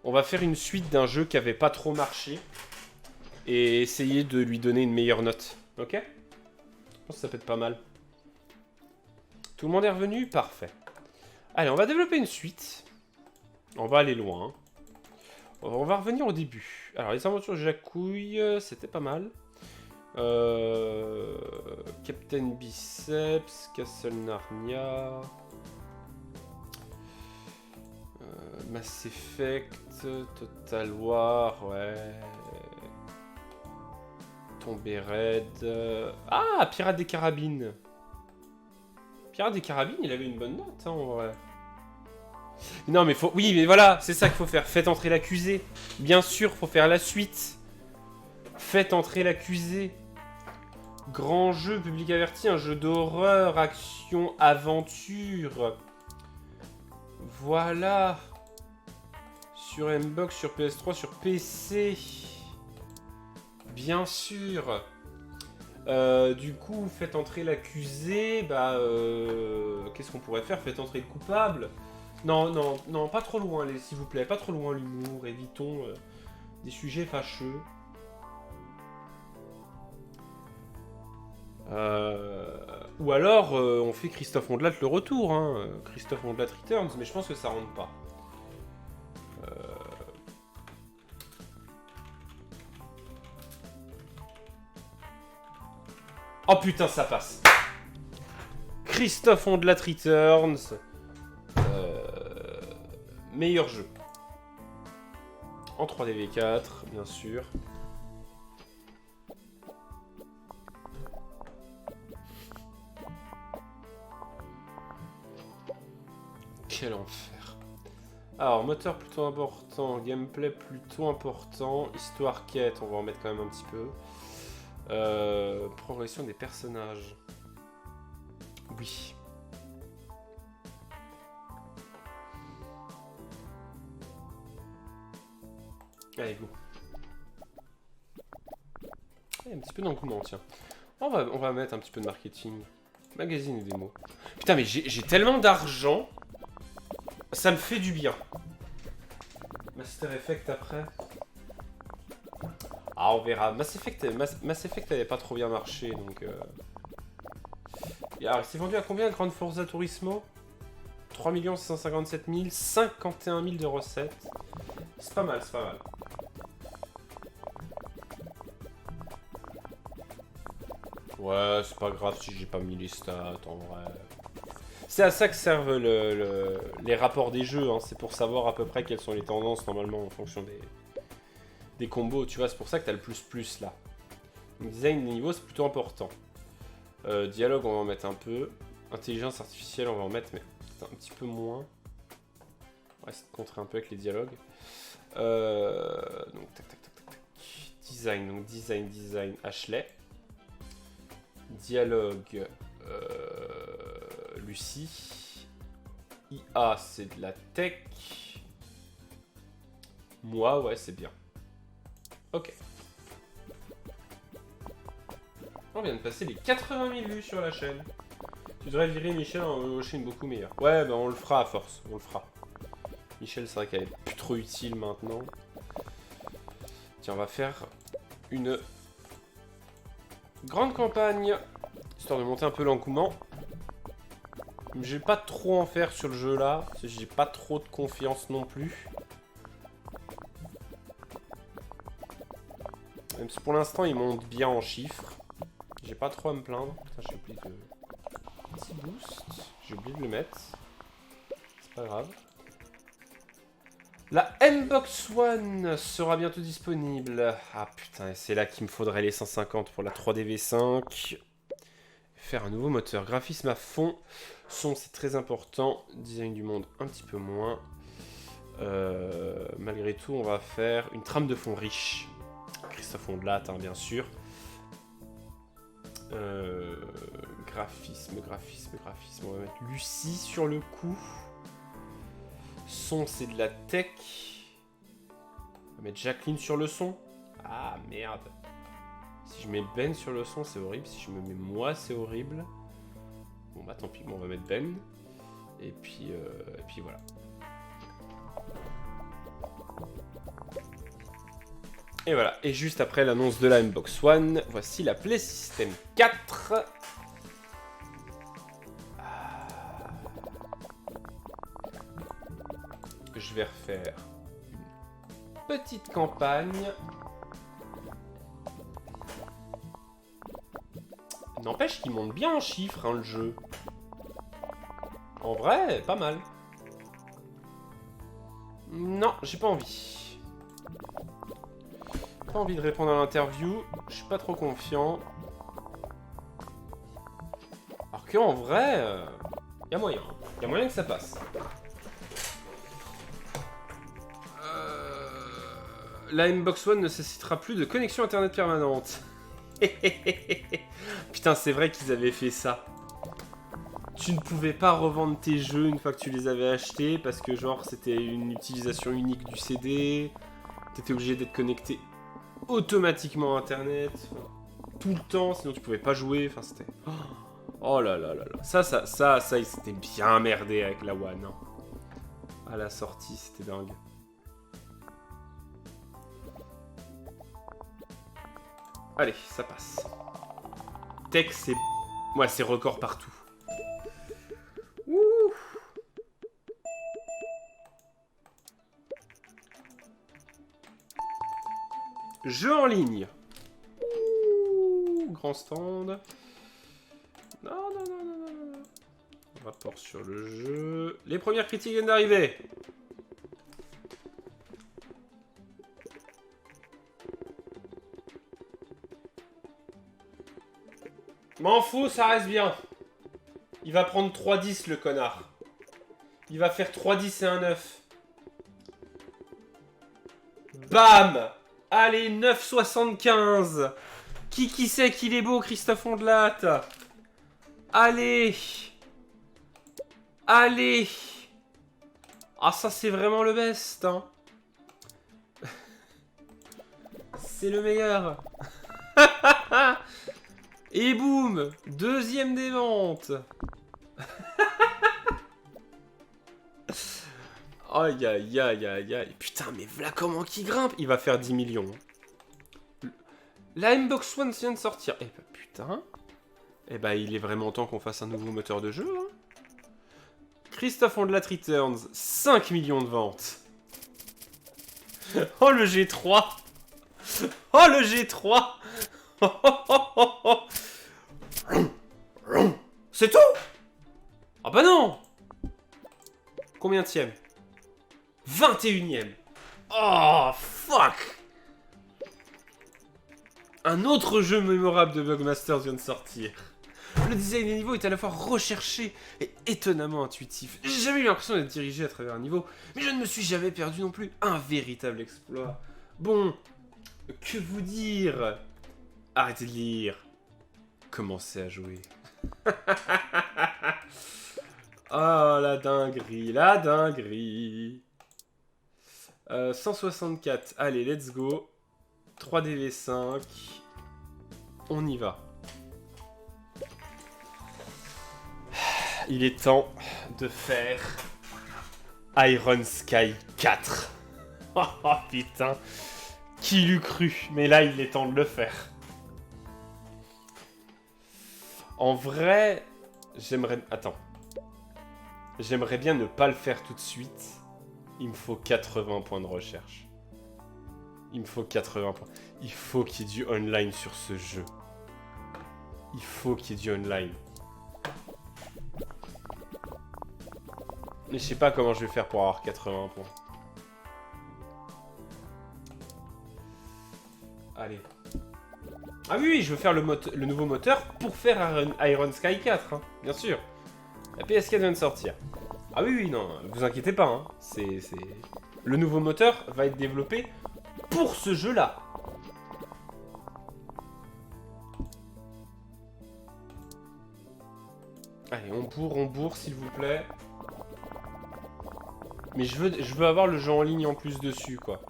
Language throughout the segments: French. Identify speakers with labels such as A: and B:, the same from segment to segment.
A: On va faire une suite d'un jeu qui avait pas trop marché. Et essayer de lui donner une meilleure note. Ok? Je pense que ça peut être pas mal. Tout le monde est revenu? Parfait. Allez, on va développer une suite. On va aller loin. On va revenir au début. Alors, les aventures de Jacouille, c'était pas mal. Captain Biceps, Castle Narnia... Mass Effect, Total War, ouais... Tomber Red... Ah, Pirates des Carabines. Pirates des Carabines, il avait une bonne note, hein, en vrai. Non, mais faut... Oui, mais voilà, c'est ça qu'il faut faire. Faites entrer l'accusé. Bien sûr, faut faire la suite. Faites entrer l'accusé. Grand jeu, public averti, un jeu d'horreur, action, aventure. Voilà. Sur Mbox, sur PS3, sur PC. Bien sûr. Du coup, faites entrer l'accusé. Bah, qu'est-ce qu'on pourrait faire? Faites entrer le coupable. Non, non, non, pas trop loin, s'il vous plaît. Pas trop loin l'humour. Évitons des sujets fâcheux. Ou alors, on fait Christophe Ondelat le retour. Hein. Christophe Ondelat Returns, mais je pense que ça rentre pas. Oh putain, ça passe. Christophe Ondelat Returns. Meilleur jeu. En 3DV4, bien sûr. Quel enfer. Alors, moteur plutôt important, gameplay plutôt important, histoire quête, on va en mettre quand même un petit peu. Progression des personnages. Oui. Allez, go. Il y a un petit peu d'engouement, tiens. On va mettre un petit peu de marketing. Magazine et démo. Putain, mais j'ai tellement d'argent. Ça me fait du bien. Master Effect après. Ah, on verra. Mass Effect n'avait pas trop bien marché, donc... Alors, il s'est vendu à combien, Grand Forza Turismo? 3 657 000, 51 000 de recettes. C'est pas mal, c'est pas mal. Ouais, c'est pas grave si j'ai pas mis les stats, en vrai. C'est à ça que servent les rapports des jeux, hein. C'est pour savoir à peu près quelles sont les tendances, normalement, en fonction des combos, tu vois. C'est pour ça que t'as le plus, là. Donc, design des niveaux, c'est plutôt important. Dialogue, on va en mettre un peu. Intelligence artificielle, on va en mettre, mais un petit peu moins. On va essayer de contrer un peu avec les dialogues. Donc, tac. Design, donc design, Ashley. Dialogue, Lucie. IA, c'est de la tech. Moi, ouais, c'est bien. Ok. On vient de passer les 80 000 vues sur la chaîne. Tu devrais virer Michel en chaîne beaucoup meilleure. Ouais, bah on le fera à force, on le fera. Michel, c'est vrai qu'elle est plus trop utile maintenant. Tiens, on va faire une grande campagne, histoire de monter un peu l'engouement. J'ai pas trop en faire sur le jeu là, parce que j'ai pas trop de confiance non plus. Même si pour l'instant il monte bien en chiffres. J'ai pas trop à me plaindre. Putain, j'ai oublié de... Petit boost. J'ai oublié de le mettre. C'est pas grave. La Mbox One sera bientôt disponible. Ah putain, c'est là qu'il me faudrait les 150 pour la 3DV5. Faire un nouveau moteur. Graphisme à fond. Son, c'est très important. Design du monde, un petit peu moins. Malgré tout, on va faire une trame de fond riche. Christophe Ondelat, hein, bien sûr. Graphisme. On va mettre Lucie sur le coup. Son, c'est de la tech. On va mettre Jacqueline sur le son. Ah, merde. Si je mets Ben sur le son, c'est horrible. Si je me mets moi, c'est horrible. Bon, bah tant pis, bon, on va mettre Ben. Et puis voilà. Et voilà, et juste après l'annonce de la Xbox One, voici la Play System 4. Je vais refaire une petite campagne. N'empêche qu'il monte bien en chiffres, hein, le jeu. En vrai, pas mal. Non, j'ai pas envie. Pas envie de répondre à l'interview. Je suis pas trop confiant. Alors qu'en vrai, y a moyen. Y a moyen que ça passe. La Xbox One ne nécessitera plus de connexion internet permanente. Putain, c'est vrai qu'ils avaient fait ça. Tu ne pouvais pas revendre tes jeux une fois que tu les avais achetés parce que genre c'était une utilisation unique du CD. T'étais obligé d'être connecté automatiquement à internet tout le temps, sinon tu pouvais pas jouer. Enfin c'était... Oh là là là là. Ça, ils s'étaient bien merdé avec la One. Hein. À la sortie, c'était dingue. Allez, ça passe. Tech, c'est... Ouais, c'est record partout. Ouh. Jeu en ligne. Ouh, grand stand. Non. Rapport sur le jeu. Les premières critiques viennent d'arriver. M'en fous, ça reste bien. Il va prendre 3-10 le connard. Il va faire 3-10 et un 9. Bam! Allez, 9,75. Qui sait qu'il est beau, Christophe Ondelat? Allez! Allez! Ah, ça, c'est vraiment le best, hein. C'est le meilleur. Et boum! Deuxième des ventes. Aïe aïe aïe aïe aïe. Putain, mais voilà comment qu'il grimpe. Il va faire 10 millions. La Xbox One vient de sortir. Eh bah putain. Eh bah il est vraiment temps qu'on fasse un nouveau moteur de jeu. Hein. Christophe Ondelat Returns. 5 millions de ventes. Oh le G3. Oh le G3. C'est tout? Ah bah non. Combienième? 21ème. Oh, fuck. Un autre jeu mémorable de Bugmasters vient de sortir. Le design des niveaux est à la fois recherché et étonnamment intuitif. J'ai jamais eu l'impression d'être dirigé à travers un niveau, mais je ne me suis jamais perdu non plus. Un véritable exploit. Bon, que vous dire? Arrêtez de lire. Commencez à jouer. Oh, la dinguerie, la dinguerie. 164, allez, let's go. 3DV5. On y va. Il est temps de faire Iron Sky 4. Oh putain. Qui l'eût cru? Mais là, il est temps de le faire. En vrai, j'aimerais... Attends. J'aimerais bien ne pas le faire tout de suite. Il me faut 80 points de recherche. Il me faut 80 points. Il faut qu'il y ait du online sur ce jeu. Il faut qu'il y ait du online. Mais je sais pas comment je vais faire pour avoir 80 points. Allez. Ah oui, je veux faire le nouveau moteur pour faire Iron Sky 4, hein, bien sûr. La PS4 vient de sortir. Ah oui, non, vous inquiétez pas, hein. Le nouveau moteur va être développé pour ce jeu-là. Allez, on bourre, s'il vous plaît. Mais je veux avoir le jeu en ligne en plus dessus, quoi.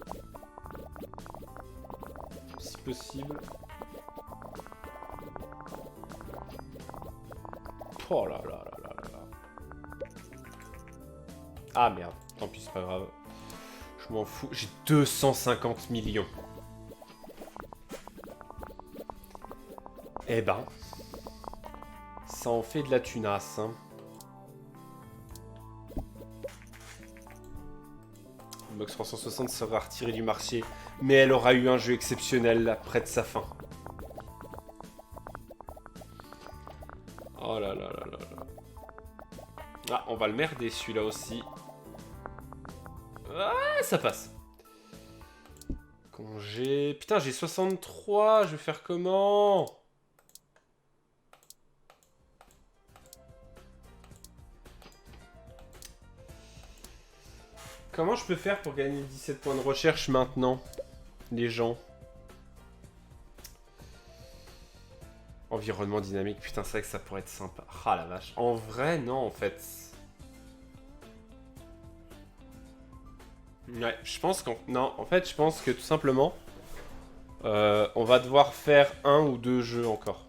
A: Si possible. Oh là là là là là là. Ah merde, tant pis, c'est pas grave. Je m'en fous. J'ai 250 millions. Eh ben, ça en fait de la tunasse, hein. Xbox 360 sera retirée du marché, mais elle aura eu un jeu exceptionnel près de sa fin. Oh là là là là là. Ah, on va le merder celui-là aussi. Ah, ça passe. Congé... Putain, j'ai 63, je vais faire comment? Comment je peux faire pour gagner 17 points de recherche maintenant, les gens? Environnement dynamique, putain, c'est vrai que ça pourrait être sympa. Ah la vache. En vrai, non, en fait. Ouais, je pense qu'en... Non, en fait, je pense que tout simplement, on va devoir faire 1 ou 2 jeux encore.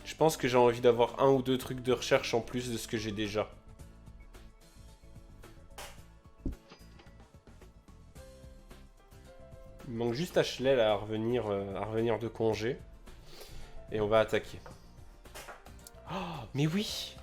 A: Je pense que j'ai envie d'avoir 1 ou 2 trucs de recherche en plus de ce que j'ai déjà. Il manque juste Ashley là, à revenir de congé. Et on va attaquer. Oh, mais oui!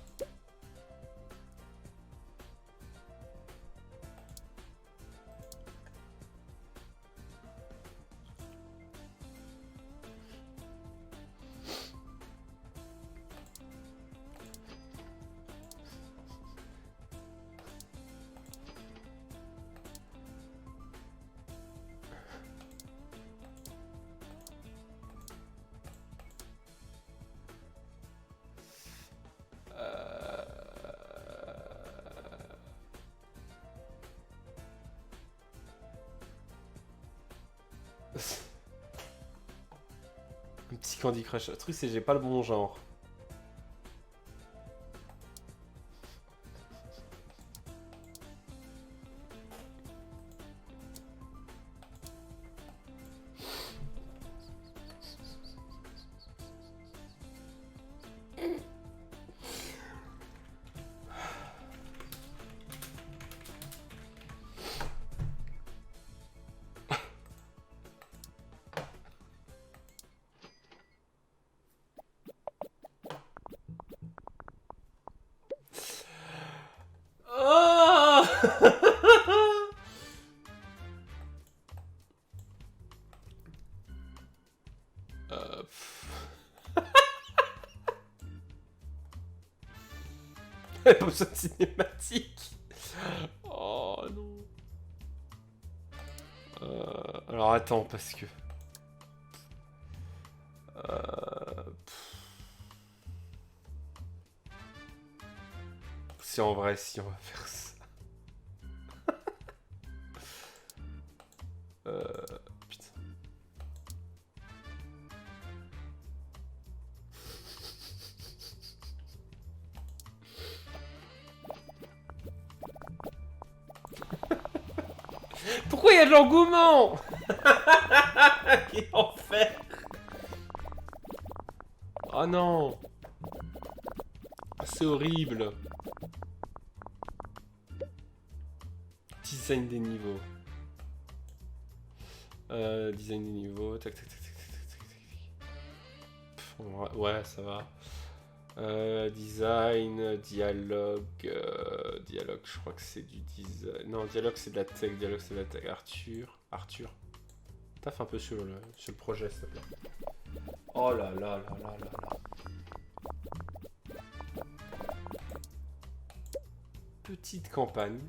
A: Un petit Candy Crush. Le truc, c'est que j'ai pas le bon genre. Oh Pas besoin de cinématique. Oh non. Alors attends, parce que... Si en vrai, si on va faire ça. Putain. Pourquoi il y a de l'engouement? Quel enfer. Oh non. C'est horrible. Design des niveaux. Design des niveaux. Tac, tac, tac, tac, tac, tac, tac. Ouais, ça va. Design, dialogue. Dialogue, je crois que c'est du design. Non, dialogue, c'est de la tech. Dialogue, c'est de la tech. Arthur. Taffe un peu sur le projet, s'il te plaît. Oh là là là là là là. Petite campagne.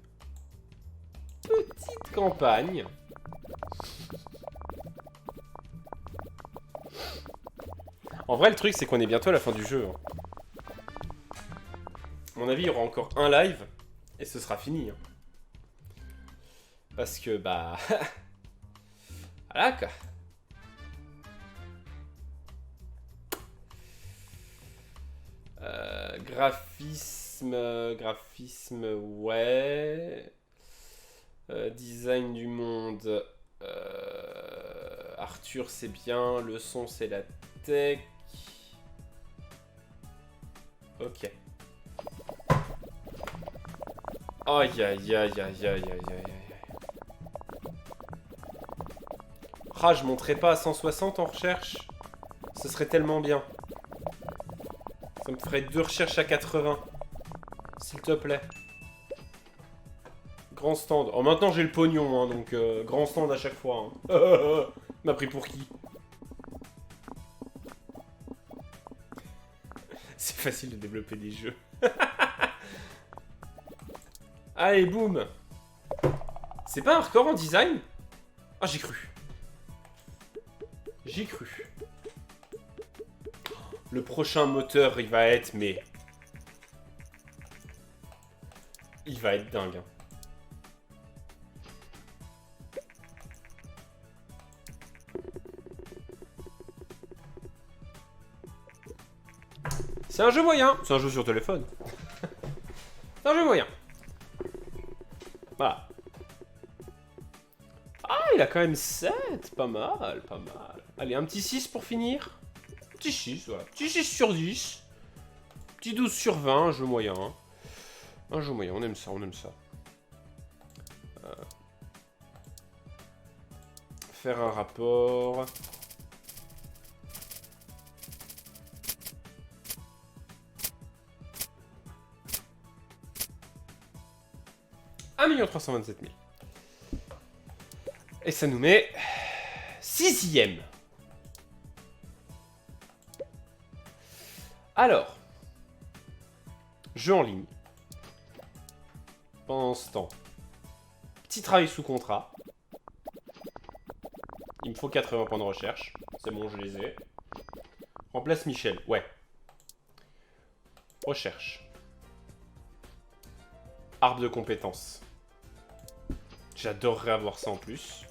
A: Petite campagne. En vrai, le truc, c'est qu'on est bientôt à la fin du jeu. Hein. À mon avis, il y aura encore un live et ce sera fini. Hein. Parce que, bah... voilà, quoi. Graphisme, ouais. Design du monde. Arthur, c'est bien. Le son, c'est la tech. Ok. Aïe aïe aïe aïe aïe aïe aïe aïe. Ah, je monterai pas à 160 en recherche. Ce serait tellement bien. Ça me ferait 2 recherches à 80. S'il te plaît. Grand stand. Oh, maintenant j'ai le pognon, hein, donc grand stand à chaque fois. Hein. M'a pris pour qui? C'est facile de développer des jeux. Allez, boum. C'est pas un record en design? Ah, j'ai cru. J'ai cru. Le prochain moteur, il va être, mais... il va être dingue. Hein. C'est un jeu moyen. C'est un jeu sur téléphone. C'est un jeu moyen. Voilà. Ah, il a quand même 7. Pas mal, pas mal. Allez, un petit 6 pour finir. Petit 6, voilà. Petit 6 sur 10. Petit 12 sur 20, un jeu moyen. Hein. Un jeu moyen, on aime ça, on aime ça. Faire un rapport. $1 327 000. Et ça nous met 6e. Alors, jeu en ligne. Pendant ce temps, petit travail sous contrat. Il me faut 80 points de recherche. C'est bon, je les ai. Remplace Michel, ouais. Recherche. Arbre de compétences. J'adorerais avoir ça en plus.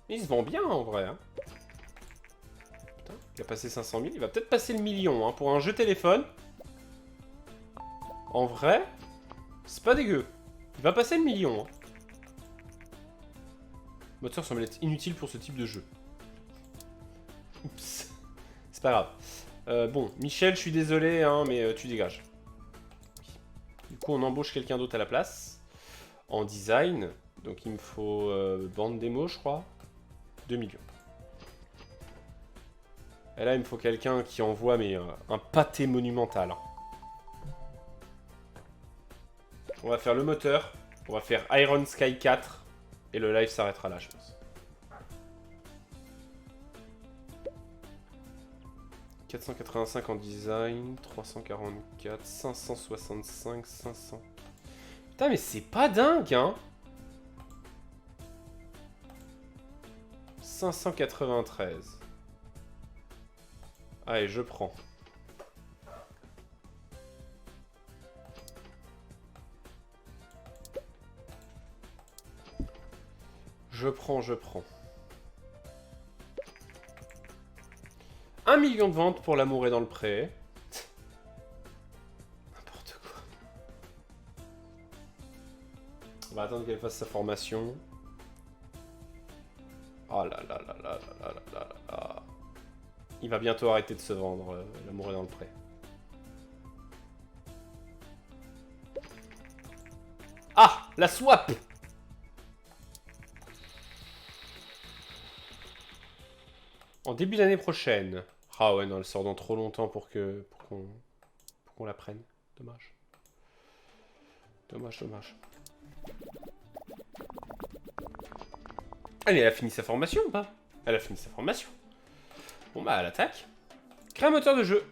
A: Il se vend bien en vrai. Hein. Putain, il a passé 500 000. Il va peut-être passer le million hein, pour un jeu téléphone. En vrai, c'est pas dégueu. Il va passer le million. Hein. Le moteur semble être inutile pour ce type de jeu. Oups. C'est pas grave. Bon, Michel, je suis désolé, hein, mais tu dégages. Du coup, on embauche quelqu'un d'autre à la place. En design. Donc, il me faut bande démo, je crois. 2 millions. Et là, il me faut quelqu'un qui envoie mais, un pâté monumental. On va faire le moteur. On va faire Iron Sky 4. Et le live s'arrêtera là, je pense. 485 en design, 344, 565, 500. Putain, mais c'est pas dingue, hein. 593. Allez, je prends. Je prends. 1 million de ventes pour l'amour est dans le pré. N'importe quoi. On va attendre qu'elle fasse sa formation. Oh là là là là là là là là. Il va bientôt arrêter de se vendre, l'amour est dans le pré. Ah, la swap. En début d'année prochaine. Ah ouais, non, elle sort dans trop longtemps pour qu'on la prenne. Dommage. Dommage, dommage. Allez, elle a fini sa formation ou pas? Elle a fini sa formation. Bon bah, elle attaque. Crée un moteur de jeu.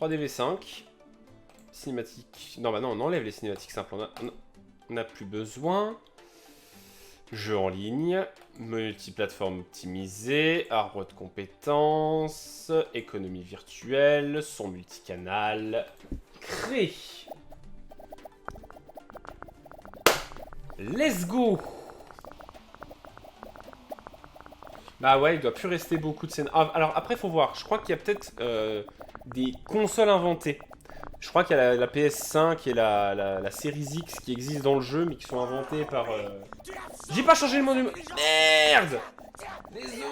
A: 3DV5. Cinématique. Non, bah non, on enlève les cinématiques simples. On n'a plus besoin. Jeu en ligne. Multiplateforme optimisée. Arbre de compétences. Économie virtuelle. Son multicanal. Créer. Let's go! Bah ouais, il doit plus rester beaucoup de scènes. Ah, alors après, faut voir. Je crois qu'il y a peut-être des consoles inventées. Je crois qu'il y a la PS5 et la Series X qui existent dans le jeu, mais qui sont inventées par... J'ai pas changé le mot du... Merde! Désolé!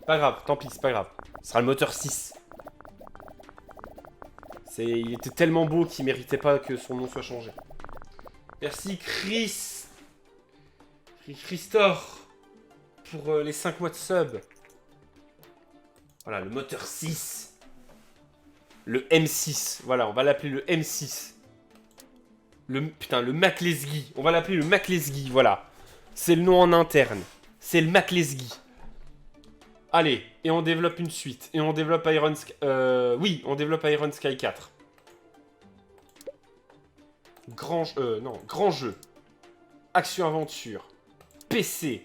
A: Pas grave, tant pis, c'est pas grave. Ce sera le moteur 6. Il était tellement beau qu'il méritait pas que son nom soit changé. Merci Chris. Christor pour les 5 mois de sub. Voilà, le moteur 6. Le M6. Voilà, on va l'appeler le M6. Le McLesguy. On va l'appeler le McLesguy, voilà. C'est le nom en interne. C'est le McLesguy. Allez, et on développe une suite. Et on développe Iron Sky... oui, on développe Iron Sky 4. Grand jeu. Action-aventure. PC.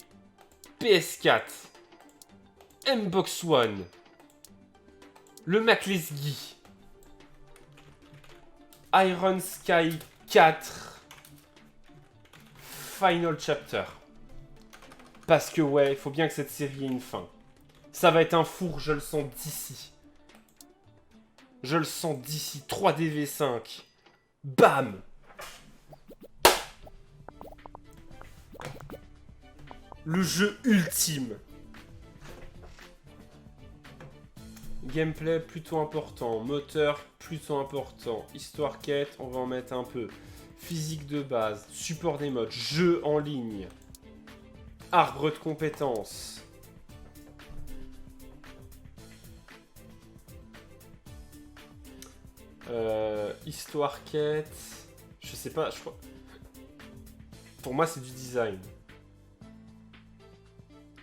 A: PS4. Mbox One. Le McLesguy. Iron Sky 4. Final Chapter. Parce que ouais, il faut bien que cette série ait une fin. Ça va être un four, je le sens d'ici. Je le sens d'ici. 3DV5. Bam! Le jeu ultime. Gameplay plutôt important. Moteur plutôt important. Histoire quête, on va en mettre un peu. Physique de base. Support des modes. Jeu en ligne. Arbre de compétences. Histoire quête. Je sais pas, je crois. Pour moi, c'est du design.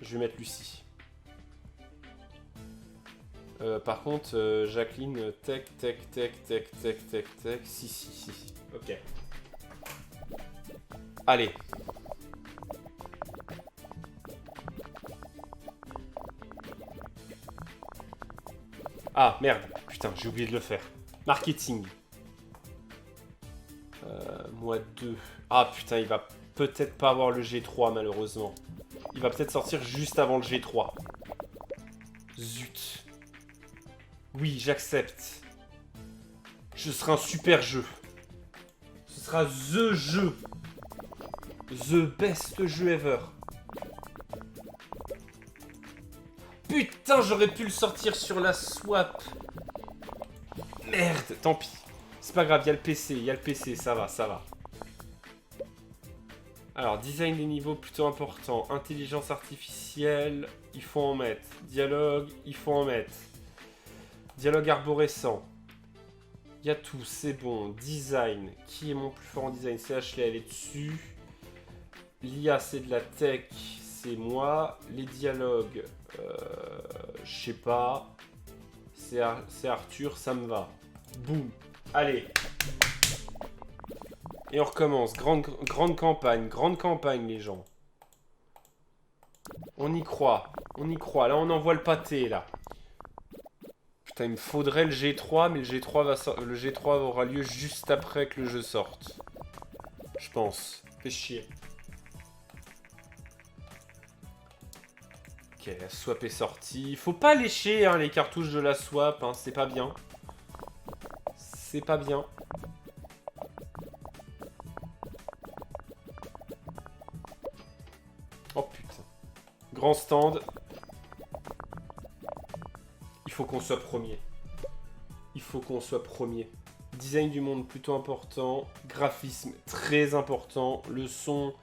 A: Je vais mettre Lucie. Par contre, Jacqueline, tech. Si. Ok. Allez. Ah, merde. Putain, j'ai oublié de le faire. Marketing. Mois 2. Ah, putain, il va peut-être pas avoir le G3, malheureusement. Il va peut-être sortir juste avant le G3. Zut. Oui, j'accepte. Ce sera un super jeu. Ce sera THE jeu. The best jeu ever. Putain, j'aurais pu le sortir sur la swap. Merde, tant pis. C'est pas grave, il y a le PC, ça va. Alors, design des niveaux plutôt important. Intelligence artificielle, il faut en mettre. Dialogue, il faut en mettre. Dialogue arborescent. Il y a tout, c'est bon. Design, qui est mon plus fort en design? C'est Ashley, elle est dessus. L'IA, c'est de la tech, c'est moi. Les dialogues, je sais pas. C'est Arthur, ça me va. Boum. Allez. Et on recommence. Grande campagne, les gens. On y croit. Là, on envoie le pâté, là. Putain, il me faudrait le G3, mais le G3 aura lieu juste après que le jeu sorte. Je pense. Fais chier. Ok, la swap est sortie. Faut pas lécher hein, les cartouches de la swap, hein, c'est pas bien. C'est pas bien. Oh putain. Grand stand. Il faut qu'on soit premier. Design du monde plutôt important. Graphisme très important. Le son,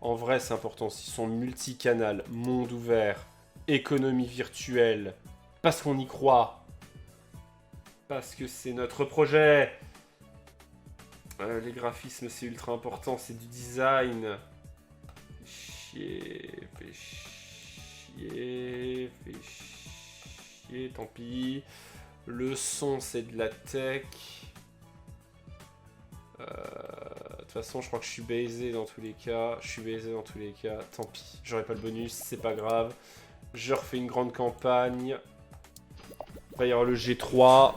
A: en vrai c'est important aussi. Son multicanal, monde ouvert, économie virtuelle. Parce qu'on y croit. Parce que c'est notre projet. Les graphismes c'est ultra important. C'est du design. Fais chier, tant pis. Le son, c'est de la tech. De toute façon, je crois que je suis baisé dans tous les cas. Tant pis, j'aurai pas le bonus, c'est pas grave. Je refais une grande campagne. Il va y avoir le G3.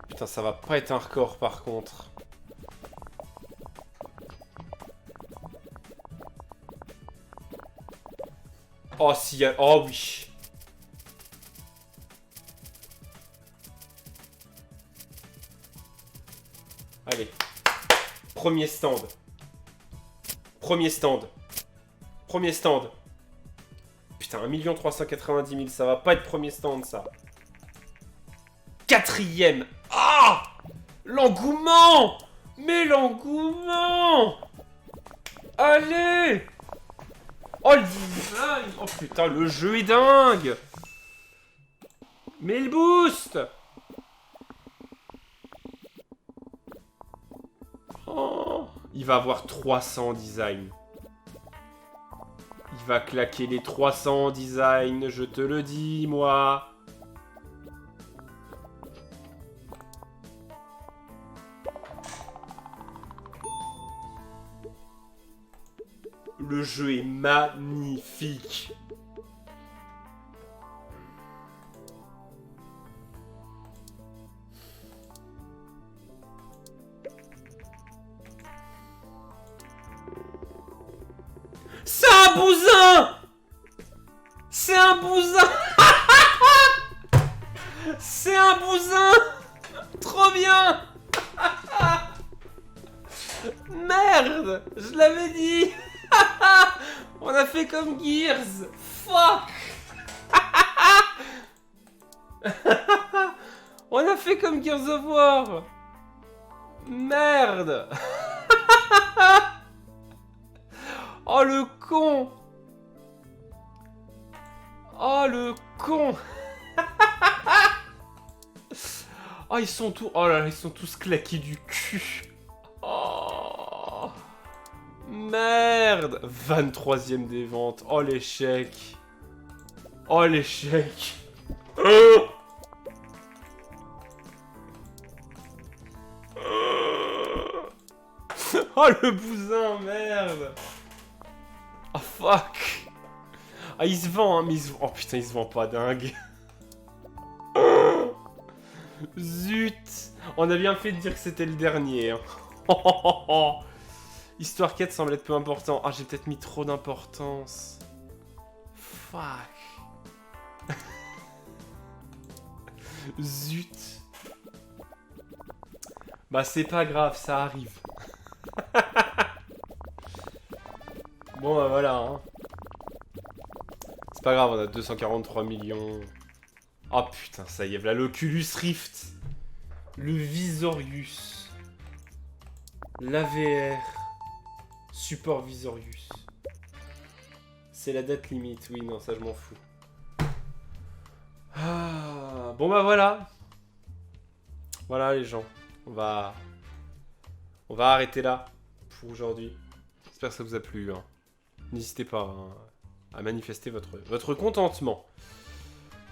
A: Putain, ça va pas être un record par contre. Oh, si, oh oui. Allez. Premier stand. Putain, 1 390 000, ça va pas être premier stand, ça. Quatrième. Ah! L'engouement! Mais l'engouement! Allez! Oh le design! Oh putain, le jeu est dingue! Mais le boost! Oh, il va avoir 300 designs. Il va claquer les 300 designs, je te le dis, moi. Le jeu est magnifique. C'est un bousin! C'est un bousin! C'est un bousin! Trop bien! Merde! Je l'avais dit! On a fait comme Gears! Fuck! On a fait comme Gears of War! Merde! Oh le con! Oh le con! Oh ils sont tous... Oh là là, ils sont tous claqués du cul! Oh! Merde! 23ème des ventes. Oh l'échec! Oh l'échec! Oh le bousin, merde! Oh fuck! Ah il se vend, hein, mais il se... Oh putain, il se vend pas dingue. Zut! On a bien fait de dire que c'était le dernier. Hein. Histoire 4 semble être peu important. Ah, j'ai peut-être mis trop d'importance. Fuck. Zut. Bah c'est pas grave, ça arrive. Bon bah voilà. Hein. C'est pas grave, on a 243 millions. Oh putain, ça y est, là l'Oculus Rift. Le Visorius. L'AVR. Support Visorius. C'est la date limite, oui, non, ça je m'en fous. Ah, bon bah voilà. Voilà les gens. On va arrêter là pour aujourd'hui. J'espère que ça vous a plu. Hein. N'hésitez pas hein, à manifester votre contentement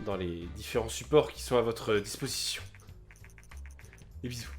A: dans les différents supports qui sont à votre disposition. Des bisous.